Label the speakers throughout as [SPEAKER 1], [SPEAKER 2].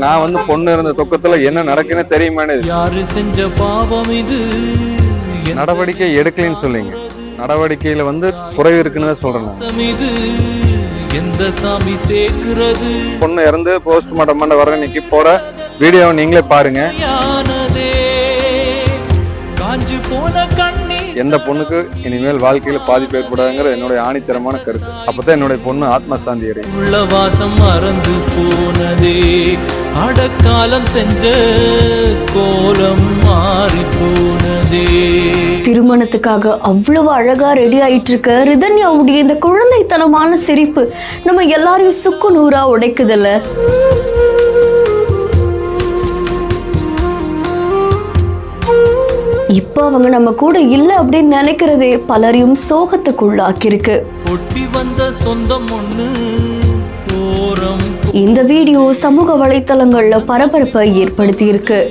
[SPEAKER 1] நான் வந்து பொண்ணு இருந்த துக்கத்துல என்ன நடக்குன்னு தெரியுமானே.
[SPEAKER 2] யாரு செஞ்ச பாவம் இது?
[SPEAKER 1] நடவடிக்கை எடுக்கலன்னு சொல்லிங்க. நடவடிக்கையில வந்து குறைவு இருக்குன்னு தான் சொல்றேன்.
[SPEAKER 2] இது எந்த சாமி சேர்க்கிறது?
[SPEAKER 1] பொண்ணு இறந்து போஸ்ட்மார்ட்டம் பண்ண வர இன்னைக்கு போற வீடியோவை நீங்களே பாருங்க.
[SPEAKER 2] காஞ்சு போன கண்ணீர்.
[SPEAKER 1] எந்த பொண்ணுக்கு இனிமேல் வாழ்க்கையில பாதிப்பு ஏற்படாதுங்கிற என்னுடைய ஆணித்தரமான கருத்து. அப்பதான் என்னுடைய பொண்ணு ஆத்ம சாந்தி அடையும்.
[SPEAKER 2] உள்ள வாசம் மறந்து போனதே, அடக்காலம் செஞ்ச கோலம் மாறி போனதே.
[SPEAKER 3] திருமணத்துக்காக அவ்வளவு அழகா ரெடி ஆயிட்டு இருக்க ரிதன்யாவுடைய இந்த குழந்தைத்தனமான சிரிப்பு நம்ம எல்லாரையும் சுக்கு நூறா உடைக்குதுல்ல. இப்ப அவங்க நம்ம கூட இல்ல அப்படின்னு நினைக்கிறதே பலரையும் சோகத்துக்குள்ளாக்கிருக்கு.
[SPEAKER 2] ஒட்டி வந்த சொந்தம் ஒண்ணு ஓரம்.
[SPEAKER 3] இந்த வீடியோ சமூக வலைத்தளங்கள்ல பரபரப்பை ஏற்படுத்தி இருக்கு.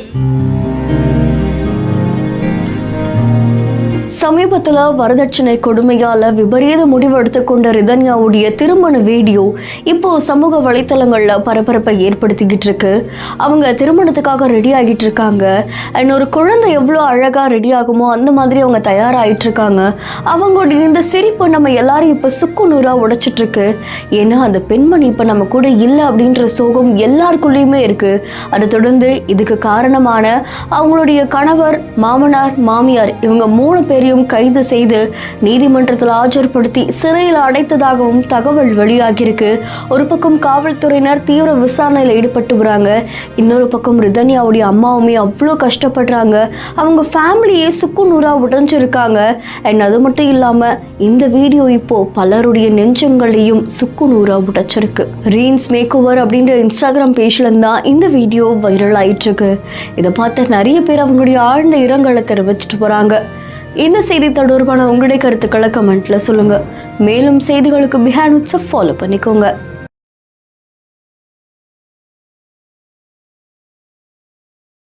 [SPEAKER 3] சமீபத்துல வரதட்சணை கொடுமையால விபரீத முடிவெடுத்து கொண்ட ரிதன்யாவுடைய திருமண வீடியோ இப்போ சமூக வலைத்தளங்கள்ல பரபரப்பை ஏற்படுத்திக்கிட்டு இருக்கு. அவங்க திருமணத்துக்காக ரெடி ஆகிட்டு இருக்காங்க. ஒரு குழந்தை எவ்வளோ அழகா ரெடி ஆகுமோ அந்த மாதிரி அவங்க தயாராகிட்டு இருக்காங்க. அவங்களுடைய இந்த சிரிப்பு நம்ம எல்லாரும் இப்ப சுக்கு நூறா உடைச்சிட்டு இருக்கு. ஏன்னா அந்த பெண்மணி இப்ப நம்ம கூட இல்லை அப்படின்ற சோகம் எல்லாருக்குள்ளயுமே இருக்கு. அதை தொடர்ந்து இதுக்கு காரணமான அவங்களுடைய கணவர், மாமனார், மாமியார் இவங்க 3 பேரையும் கைது செய்து நீதிமன்றத்தில் ஆஜர்படுத்தி சிறையில் அடைத்ததாகவும் தகவல் வெளியாகியிருக்கு. ஒரு பக்கம் காவல்துறையினர் தீவிர விசாரணையில் ஈடுபட்டு வராங்க. இன்னொரு பக்கம் ரிதன்யாவுடைய அம்மாவுமே அவ்வளோ கஷ்டப்படுறாங்க. அவங்க ஃபேமிலியே சுக்கு நூறா உடைஞ்சிருக்காங்க. அண்ட் அது மட்டும் இல்லாம இந்த வீடியோ இப்போ பலருடைய நெஞ்சங்களையும் சுக்கு நூறா உடைச்சிருக்கு. ரீன்ஸ் மேக்ஓவர் அப்படின்ற இன்ஸ்டாகிராம் பேஜ்ல தான் இந்த வீடியோ வைரல் ஆயிட்டு இருக்கு. இதை பார்த்து நிறைய பேர் அவங்களுடைய ஆழ்ந்த இரங்கலை தெரிவிச்சிட்டு போறாங்க. இந்த செய்தி தொடர்பான உங்களுடைய கருத்துக்களை கமெண்ட்ல சொல்லுங்க. மேலும் செய்திகளுக்கு பிஹைண்ட் ஃபாலோ பண்ணிக்கோங்க.